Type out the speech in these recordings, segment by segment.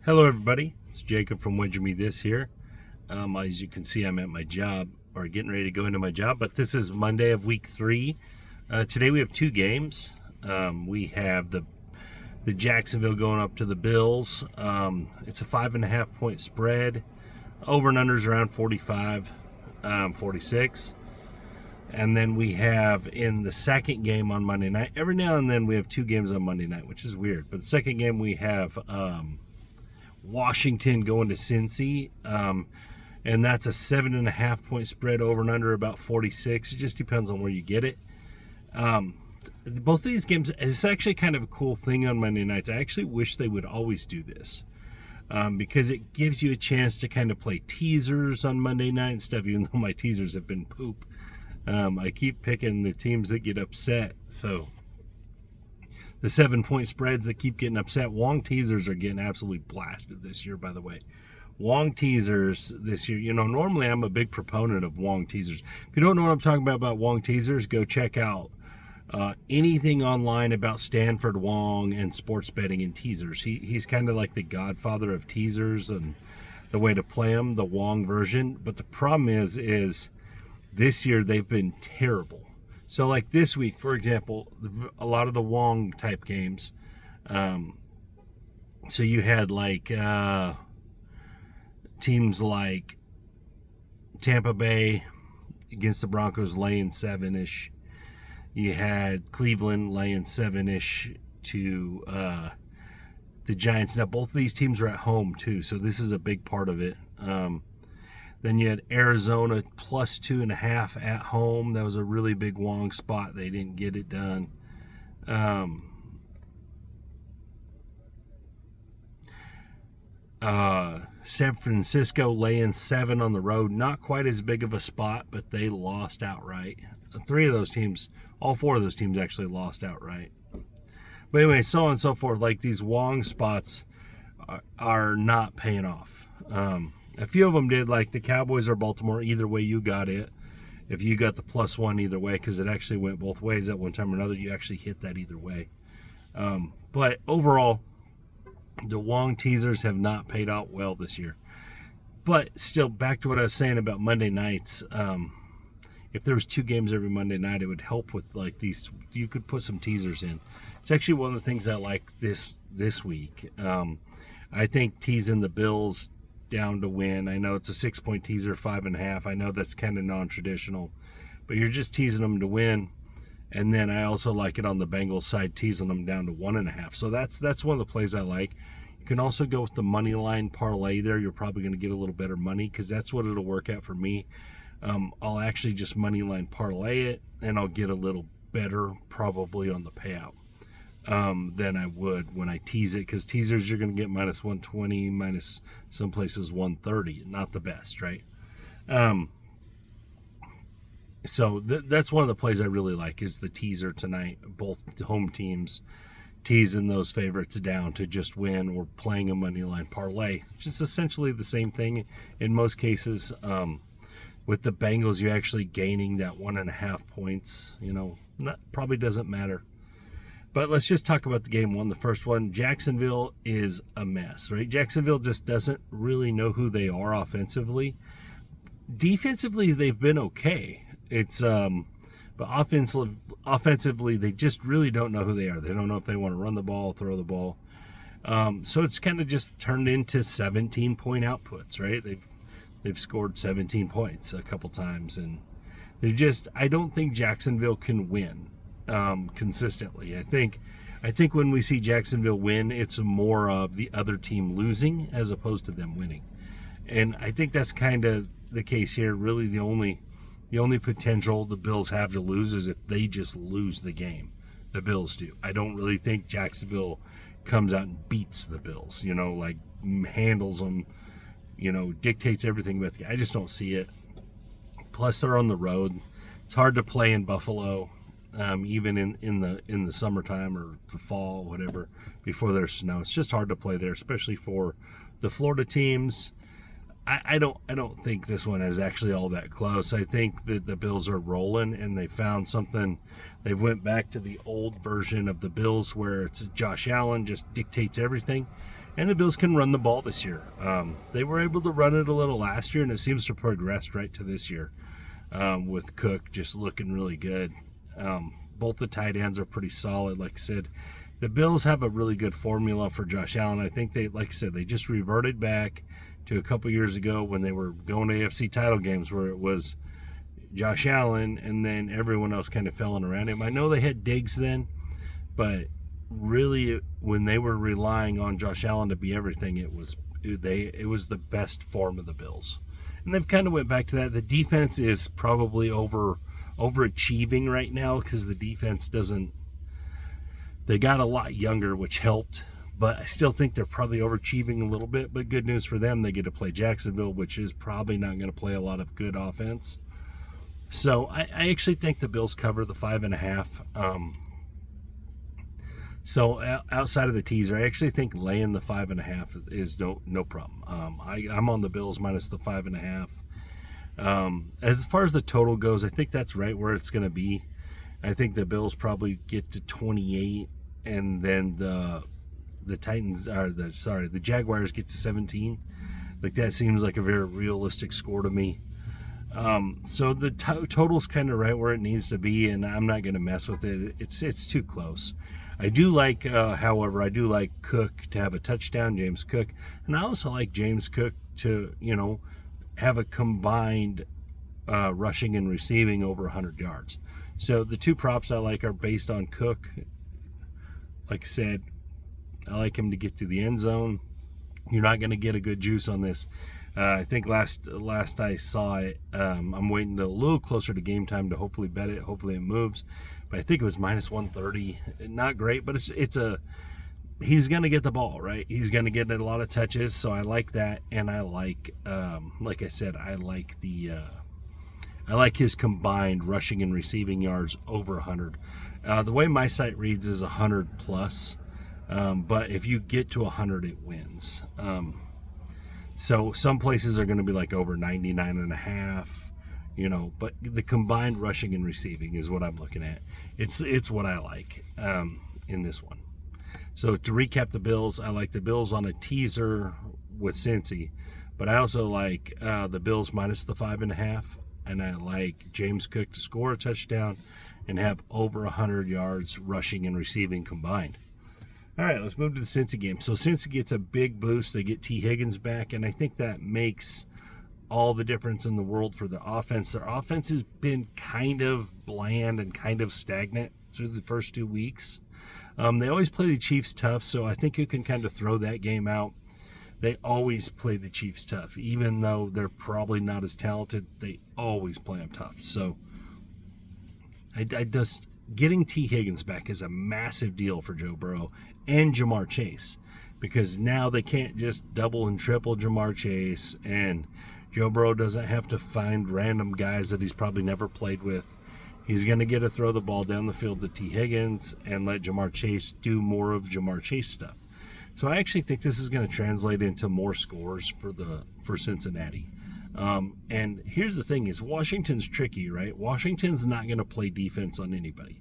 Hello everybody, it's Jacob from Wager Me This here. As you can see, I'm at my job, or getting ready to go into my job, but this is Monday of week 3. Today we have 2 games. We have the Jacksonville going up to the Bills. It's a 5.5 point spread. Over and unders around 45, 46. And then we have in the second game on Monday night, every now and then we have 2 games on Monday night, which is weird. But the second game we have Washington going to Cincy, and that's a 7.5 point spread, over and under about 46. It just depends on where you get it. Both of these games, it's actually kind of a cool thing on Monday nights. I actually wish they would always do this, because it gives you a chance to kind of play teasers on Monday night and stuff, even though my teasers have been poop. I keep picking the teams that get upset, so the 7-point spreads that keep getting upset. Wong teasers are getting absolutely blasted this year, by the way. Wong teasers this year, normally I'm a big proponent of Wong teasers. If you don't know what I'm talking about Wong teasers, go check out anything online about Stanford Wong and sports betting and teasers. He's kind of like the godfather of teasers and the way to play them, the Wong version. But the problem is this year they've been terrible. So like this week, for example, a lot of the Wong type games, so you had like teams like Tampa Bay against the Broncos laying 7-ish. You had Cleveland laying 7-ish to the Giants. Now both of these teams are at home too, so this is a big part of it. Then you had Arizona plus 2.5 at home. That was a really big Wong spot. They didn't get it done. San Francisco laying 7 on the road. Not quite as big of a spot, but they lost outright. 3 of those teams, all 4 of those teams actually lost outright. But anyway, so on and so forth. Like these Wong spots are not paying off. A few of them did, like the Cowboys or Baltimore. Either way, you got it. If you got the +1 either way, because it actually went both ways at one time or another, you actually hit that either way. But overall, the Wong teasers have not paid out well this year. But still, back to what I was saying about Monday nights. If there was 2 games every Monday night, it would help with like these. You could put some teasers in. It's actually one of the things I like this week. I think teasing the Bills down to win. I know it's a 6-point teaser, 5.5. I know that's kind of non-traditional, but you're just teasing them to win. And then I also like it on the Bengals side, teasing them down to 1.5. So that's one of the plays I like. You can also go with the money line parlay there. You're probably going to get a little better money, because that's what it'll work out for me. I'll actually just money line parlay it, and I'll get a little better probably on the payout than I would when I tease it, because teasers you're going to get -120, minus some places 130. Not the best, right? So that's one of the plays I really like, is the teaser tonight. Both home teams teasing those favorites down to just win, or playing a money line parlay, which is essentially the same thing in most cases. With the Bengals, you're actually gaining that 1.5 points. Probably doesn't matter. But let's just talk about the game one. The first one, Jacksonville is a mess, right? Jacksonville just doesn't really know who they are offensively. Defensively, they've been okay. But offensively, they just really don't know who they are. They don't know if they want to run the ball, throw the ball. So it's kind of just turned into 17-point outputs, right? They've scored 17 points a couple times, and I don't think Jacksonville can win consistently. I think when we see Jacksonville win, it's more of the other team losing as opposed to them winning. And I think that's kind of the case here. Really, the only potential the Bills have to lose is if they just lose the game. The Bills do. I don't really think Jacksonville comes out and beats the Bills, like handles them, dictates everything with you. I just don't see it. Plus, they're on the road. It's hard to play in Buffalo, even in the summertime or the fall, whatever, before there's snow. It's just hard to play there, especially for the Florida teams. I don't think this one is actually all that close. I think that the Bills are rolling, and they found something. They went back to the old version of the Bills where it's Josh Allen just dictates everything. And the Bills can run the ball this year. They were able to run it a little last year, and it seems to progress right to this year, with Cook just looking really good. Both the tight ends are pretty solid. Like I said, the Bills have a really good formula for Josh Allen. I think they, like I said, they just reverted back to a couple years ago when they were going to AFC title games where it was Josh Allen and then everyone else kind of fell in around him. I know they had Diggs then, but really when they were relying on Josh Allen to be everything, it was the best form of the Bills. And they've kind of went back to that. The defense is probably overachieving right now because the defense they got a lot younger, which helped, but I still think they're probably overachieving a little bit. But good news for them, they get to play Jacksonville, which is probably not going to play a lot of good offense. So I actually think the Bills cover the 5.5. So outside of the teaser, I actually think laying the 5.5 is no problem. I'm on the Bills minus the 5.5. As far as the total goes, I think that's right where it's going to be. I think the Bills probably get to 28, and then the Jaguars get to 17. Like that seems like a very realistic score to me. So the total's kind of right where it needs to be, and I'm not going to mess with it. It's too close. I do like, however, I do like Cook to have a touchdown, James Cook, and I also like James Cook to, have a combined rushing and receiving over 100 yards. So the two props I like are based on Cook. Like I said, I like him to get to the end zone. You're not going to get a good juice on this. I think last I saw it, I'm waiting a little closer to game time to hopefully bet it. Hopefully it moves. But I think it was minus 130. Not great, but he's going to get the ball, right? He's going to get a lot of touches, so I like that. And I like I said, I like his combined rushing and receiving yards over 100. The way my site reads is 100 plus. But if you get to 100, it wins. So some places are going to be like over 99.5, but the combined rushing and receiving is what I'm looking at. It's what I like in this one. So to recap the Bills, I like the Bills on a teaser with Cincy, but I also like the Bills minus the 5.5, and I like James Cook to score a touchdown and have over 100 yards rushing and receiving combined. All right, let's move to the Cincy game. So Cincy gets a big boost. They get T. Higgins back, and I think that makes all the difference in the world for the offense. Their offense has been kind of bland and kind of stagnant through the first 2 weeks. They always play the Chiefs tough, so I think you can kind of throw that game out. They always play the Chiefs tough. Even though they're probably not as talented, they always play them tough. So I just... Getting T. Higgins back is a massive deal for Joe Burrow and Ja'Marr Chase, because now they can't just double and triple Ja'Marr Chase, and Joe Burrow doesn't have to find random guys that he's probably never played with. He's going to get to throw the ball down the field to T. Higgins and let Ja'Marr Chase do more of Ja'Marr Chase stuff. So I actually think this is going to translate into more scores for Cincinnati. And here's the thing is Washington's tricky, right? Washington's not going to play defense on anybody.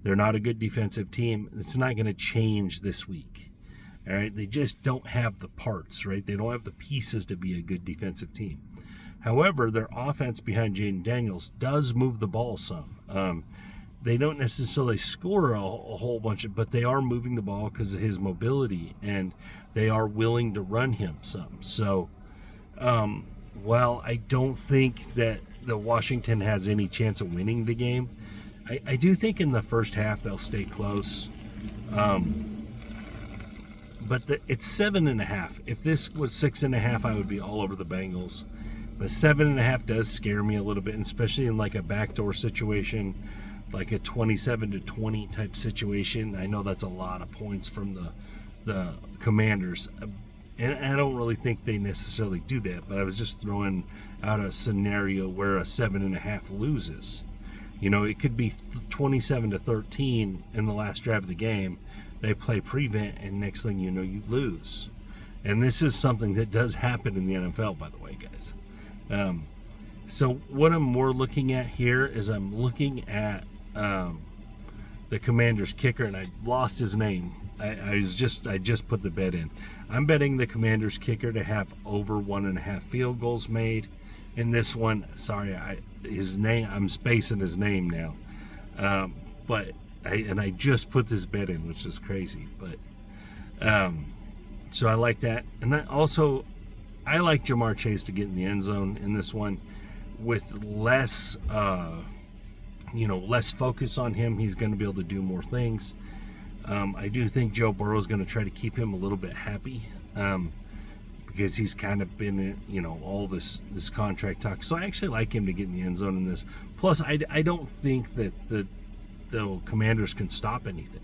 They're not a good defensive team. It's not going to change this week. All right. They just don't have the parts, right? They don't have the pieces to be a good defensive team. However, their offense behind Jaden Daniels does move the ball some. They don't necessarily score a whole bunch, but they are moving the ball because of his mobility, and they are willing to run him some. So, while I don't think that the Washington has any chance of winning the game, I do think in the first half they'll stay close. But it's 7.5. If this was 6.5, I would be all over the Bengals. But 7.5 does scare me a little bit, especially in like a backdoor situation, like a 27-20 type situation. I know that's a lot of points from the Commanders. And I don't really think they necessarily do that, but I was just throwing out a scenario where a 7.5 loses. It could be 27-13 in the last drive of the game. They play prevent, and next thing you know, you lose. And this is something that does happen in the NFL, by the way, guys. So what I'm more looking at here is I'm looking at the Commanders kicker, and I lost his name. I just put the bet in. I'm betting the Commanders kicker to have over 1.5 field goals made in this one. Sorry, I'm spacing his name now. But I just put this bet in, which is crazy. But so I like that. And I like Ja'Marr Chase to get in the end zone in this one with less less focus on him. He's going to be able to do more things. I do think Joe Burrow is going to try to keep him a little bit happy because he's kind of been in, all this contract talk. So I actually like him to get in the end zone in this. Plus, I don't think that the Commanders can stop anything.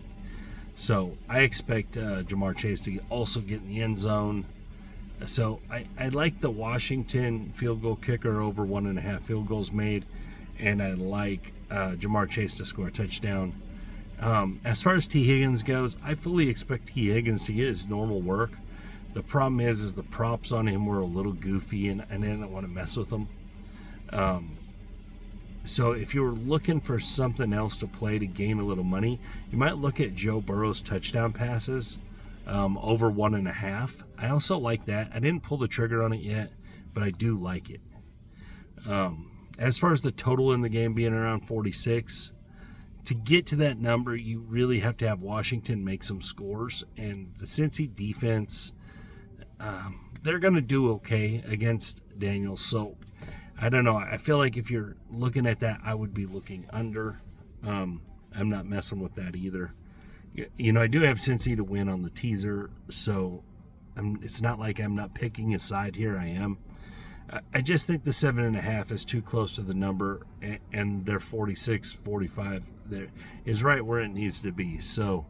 So I expect Ja'Marr Chase to also get in the end zone. So I like the Washington field goal kicker over 1.5 field goals made, and I like Ja'Marr Chase to score a touchdown. As far as T. Higgins goes, I fully expect T. Higgins to get his normal work. The problem is the props on him were a little goofy, and I didn't want to mess with them. So if you were looking for something else to play to gain a little money, you might look at Joe Burrow's touchdown passes over 1.5. I also like that. I didn't pull the trigger on it yet, but I do like it. As far as the total in the game being around 46, to get to that number, you really have to have Washington make some scores. And the Cincy defense, they're going to do okay against Daniels. So I don't know. I feel like if you're looking at that, I would be looking under. I'm not messing with that either. I do have Cincy to win on the teaser, so it's not like I'm not picking a side here. I am. I just think the 7.5 is too close to the number, and their 46, 45 there is right where it needs to be. So,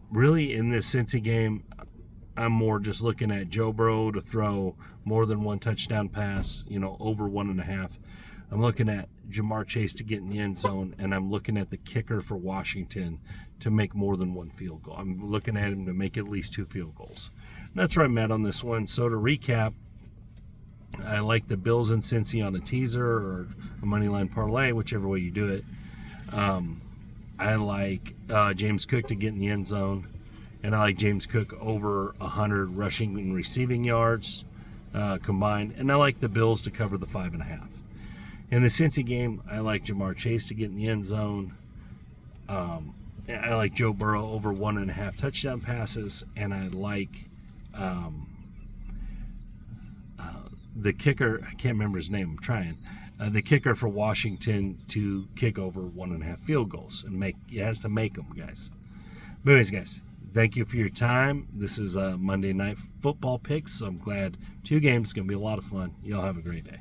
really, in this Cincy game, I'm more just looking at Joe Burrow to throw more than one touchdown pass, over 1.5. I'm looking at Ja'Marr Chase to get in the end zone, and I'm looking at the kicker for Washington to make more than one field goal. I'm looking at him to make at least 2 field goals. And that's where I'm at on this one. So to recap, I like the Bills and Cincy on a teaser or a money line parlay, whichever way you do it. I like James Cook to get in the end zone, and I like James Cook over 100 rushing and receiving yards combined, and I like the Bills to cover the 5.5. In the Cincy game, I like Ja'Marr Chase to get in the end zone. I like Joe Burrow over 1.5 touchdown passes, and I like the kicker. I can't remember his name. I'm trying. The kicker for Washington to kick over 1.5 field goals, and it has to make them, guys. But anyways, guys, thank you for your time. This is Monday Night Football picks. So I'm glad 2 games is going to be a lot of fun. Y'all have a great day.